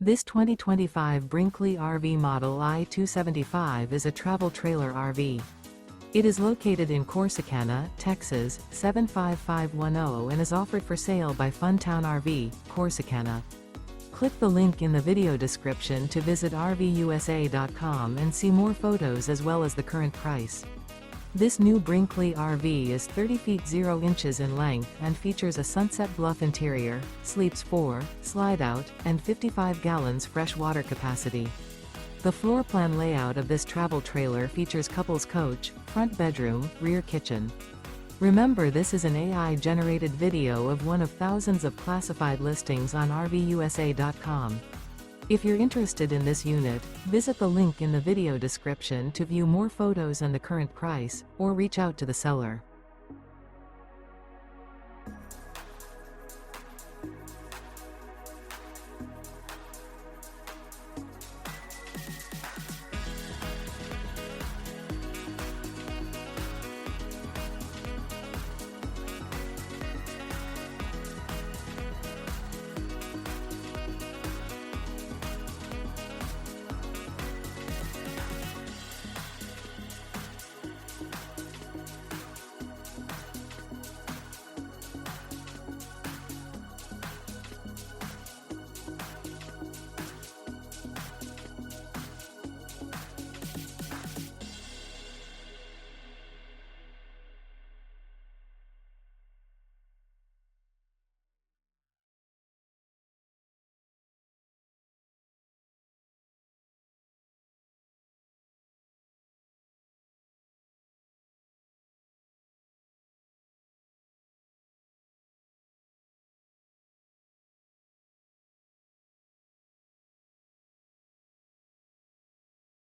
This 2025 Brinkley RV Model I 275 is a travel trailer RV. It is located in Corsicana, Texas, 75510 and is offered for sale by Funtown RV, Corsicana. Click the link in the video description to visit RVUSA.com and see more photos as well as the current price. This new Brinkley RV is 30 feet 0 inches in length and features a SUNSET BLUFF interior, sleeps 4, slide-out, and 55 gallons fresh water capacity. The floor plan layout of this travel trailer features couples coach, front bedroom, rear kitchen. Remember, this is an AI-generated video of one of thousands of classified listings on RVUSA.com. If you're interested in this unit, visit the link in the video description to view more photos and the current price, or reach out to the seller.